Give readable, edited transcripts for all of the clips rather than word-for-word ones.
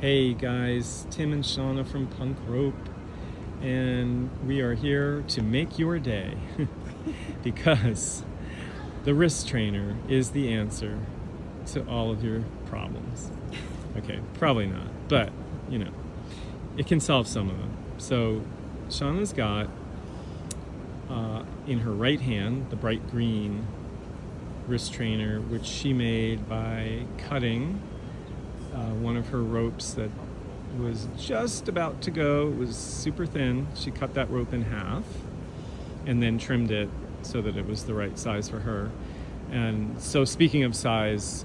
Hey guys, Tim and Shana from Punk Rope, and we are here to make your day because the wrist trainer is the answer to all of your problems. Okay, probably not, but it can solve some of them. So Shana's got in her right hand the bright green wrist trainer, which she made by cutting one of her ropes that was just about to go. It was super thin. She cut that rope in half and then trimmed it so that it was the right size for her. And so speaking of size,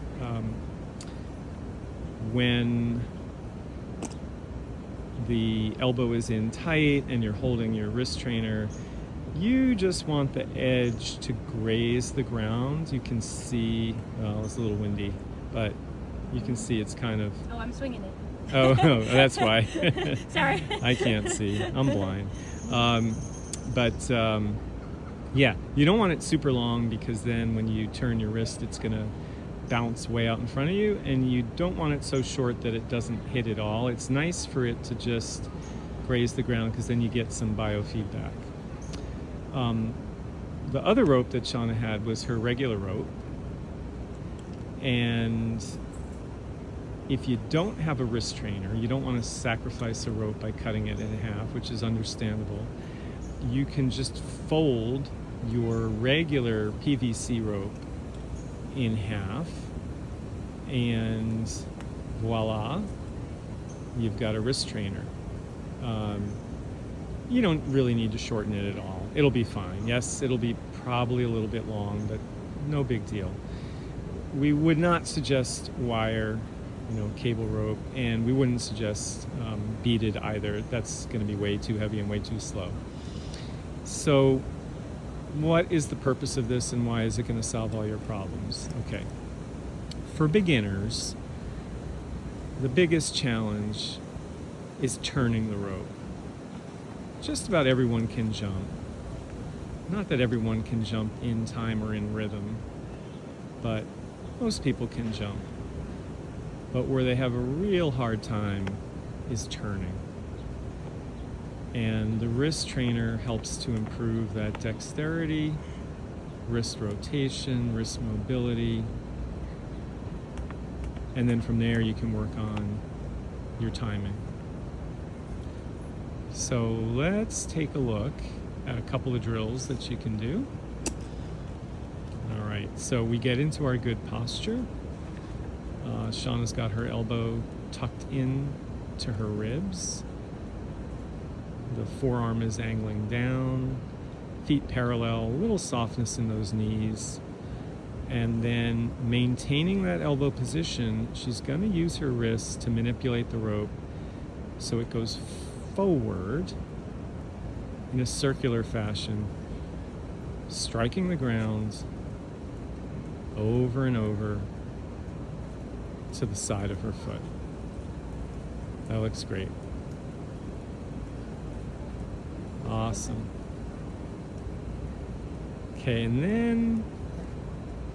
when the elbow is in tight and you're holding your wrist trainer, you just want the edge to graze the ground. You can see, well, it's a little windy, but you can see it's kind of... Oh, I'm swinging it. Oh, that's why. Sorry. I can't see. I'm blind. Yeah, you don't want it super long because then when you turn your wrist, it's going to bounce way out in front of you, and you don't want it so short that it doesn't hit at all. It's nice for it to just graze the ground because then you get some biofeedback. The other rope that Shana had was her regular rope, and if you don't have a wrist trainer, you don't want to sacrifice a rope by cutting it in half, which is understandable. You can just fold your regular PVC rope in half, and voila, you've got a wrist trainer. You don't really need to shorten it at all. It'll be fine. Yes, it'll be probably a little bit long, but no big deal. We would not suggest wire, cable rope, and we wouldn't suggest beaded either. That's going to be way too heavy and way too slow. So what is the purpose of this, and why is it going to solve all your problems? Okay. For beginners, the biggest challenge is turning the rope. Just about everyone can jump. Not that everyone can jump in time or in rhythm, but most people can jump. But where they have a real hard time is turning. And the wrist trainer helps to improve that dexterity, wrist rotation, wrist mobility. And then from there you can work on your timing. So let's take a look at a couple of drills that you can do. All right, so we get into our good posture. Shana's got her elbow tucked in to her ribs. The forearm is angling down, feet parallel, a little softness in those knees. And then maintaining that elbow position, she's going to use her wrist to manipulate the rope so it goes forward in a circular fashion, striking the ground over and over to the side of her foot. That looks great. Awesome. Okay, and then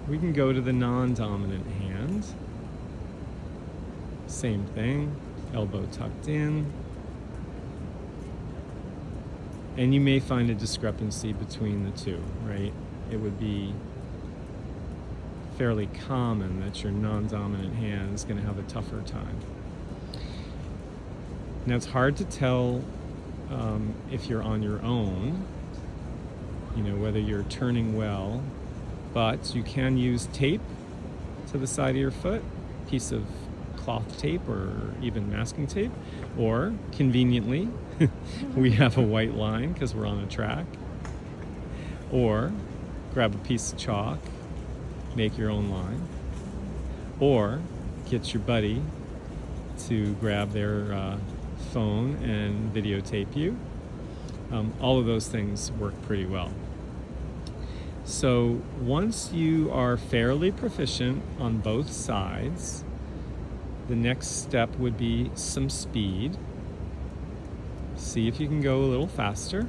we can go to the non-dominant hand. Same thing, elbow tucked in. And you may find a discrepancy between the two, right? It would be fairly common that your non-dominant hand is going to have a tougher time. Now, it's hard to tell if you're on your own, whether you're turning well, but you can use tape to the side of your foot, piece of cloth tape or even masking tape, or conveniently, we have a white line because we're on a track, or grab a piece of chalk, make your own line, or get your buddy to grab their phone and videotape you. All of those things work pretty well. So once you are fairly proficient on both sides, the next step would be some speed. See if you can go a little faster.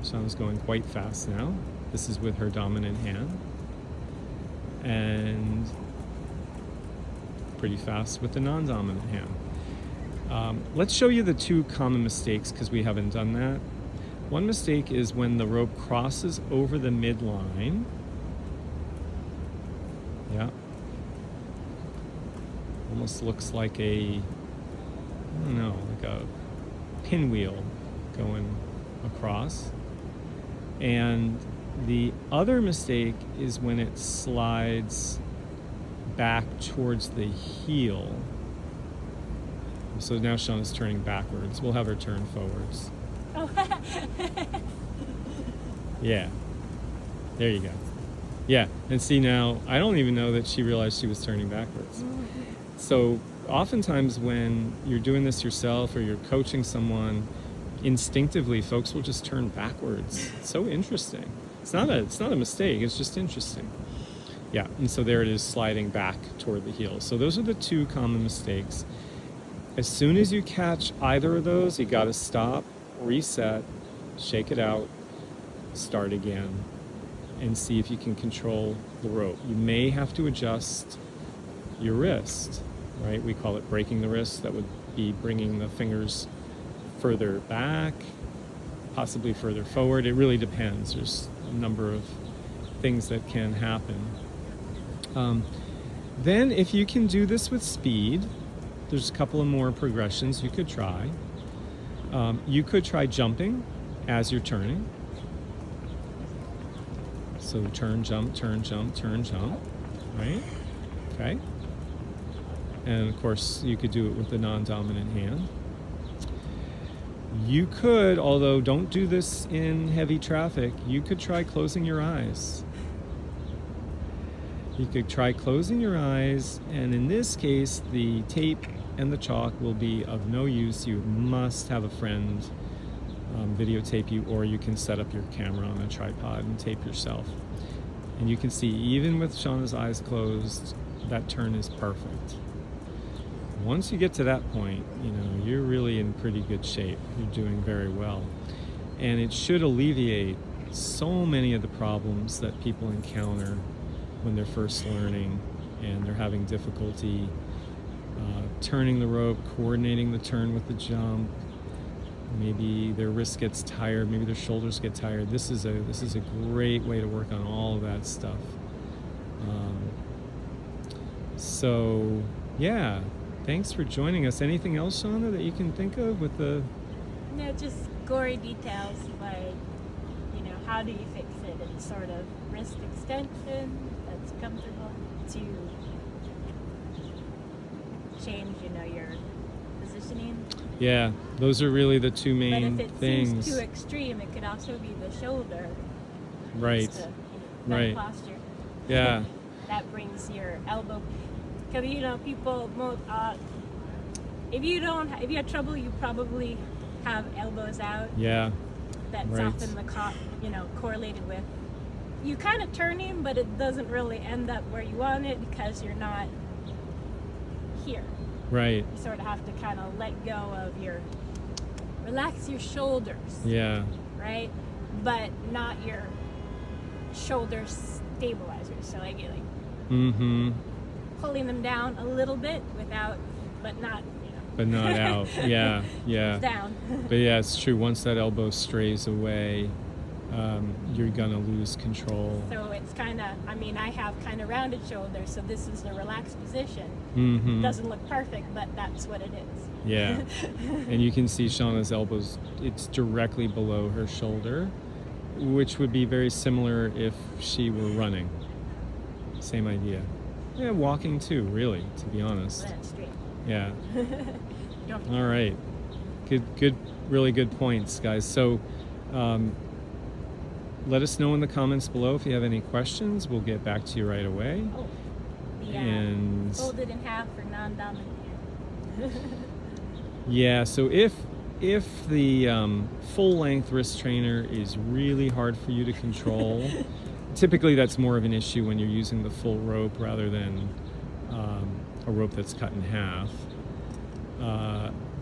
Shana's going quite fast now. This is with her dominant hand. And pretty fast with the non-dominant hand. Let's show you the two common mistakes because we haven't done that. One mistake is when the rope crosses over the midline. Yeah. Almost looks like I don't know, like a pinwheel going across. And the other mistake is when it slides back towards the heel. So now Shauna's turning backwards. We'll have her turn forwards. Oh. Yeah. There you go. Yeah. And see now, I don't even know that she realized she was turning backwards. So oftentimes when you're doing this yourself or you're coaching someone, instinctively folks will just turn backwards. It's so interesting. It's not a mistake, it's just interesting. Yeah, and so there it is sliding back toward the heel. So those are the two common mistakes. As soon as you catch either of those, you got to stop, reset, shake it out, start again, and see if you can control the rope. You may have to adjust your wrist, right? We call it breaking the wrist. That would be bringing the fingers further back, possibly further forward. It really depends. There's a number of things that can happen. Then if you can do this with speed, there's a couple of more progressions you could try. You could try jumping as you're turning. So turn, jump, turn, jump, turn, jump, right? Okay. And of course, you could do it with the non-dominant hand. You could, although don't do this in heavy traffic, you could try closing your eyes. You could try closing your eyes, and in this case, the tape and the chalk will be of no use. You must have a friend videotape you, or you can set up your camera on a tripod and tape yourself. And you can see, even with Shauna's eyes closed, that turn is perfect. Once you get to that point, you know, you're really in pretty good shape. You're doing very well. And it should alleviate so many of the problems that people encounter when they're first learning and they're having difficulty turning the rope, coordinating the turn with the jump. Maybe their wrist gets tired, maybe their shoulders get tired. This is a great way to work on all of that stuff. So yeah, thanks for joining us. Anything else, Shana, that you can think of with the... No, just gory details, like, you know, how do you fix it? It's sort of wrist extension that's comfortable to change, you know, your positioning. Yeah, those are really the two main but if it things. seems too extreme, it could also be the shoulder. Right. To, right. Posture. Yeah. That brings your elbow. Because, you know, people, if you have trouble, you probably have elbows out. Yeah. That's right. often correlated with you kind of turning, but it doesn't really end up where you want it because you're not here. Right. You sort of have to kind of let go of relax your shoulders. Yeah. Right? But not your shoulder stabilizers. So like mm-hmm. pulling them down a little bit but not, But not out. Yeah, yeah. Down. But yeah, it's true. Once that elbow strays away, you're gonna lose control. So it's kind of, I have kind of rounded shoulders, so this is the relaxed position. Mm-hmm. It doesn't look perfect, but that's what it is. Yeah. And you can see Shauna's elbows, it's directly below her shoulder, which would be very similar if she were running. Same idea. Yeah, walking too, really, to be honest. That's straight. Yeah. All right. Good, really good points, guys. So let us know in the comments below if you have any questions. We'll get back to you right away. Oh, and folded in half for non-dominant hand. Yeah, so if the full-length wrist trainer is really hard for you to control, typically that's more of an issue when you're using the full rope rather than a rope that's cut in half.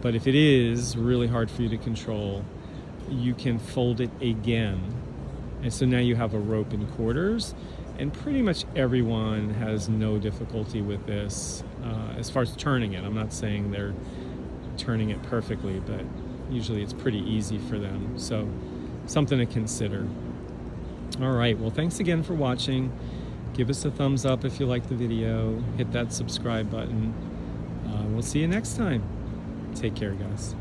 But if it is really hard for you to control, you can fold it again. And so now you have a rope in quarters, And pretty much everyone has no difficulty with this as far as turning it. I'm not saying they're turning it perfectly, but usually it's pretty easy for them. So something to consider. All right, well, thanks again for watching. Give us a thumbs up if you like the video. Hit that subscribe button. We'll see you next time. Take care, guys.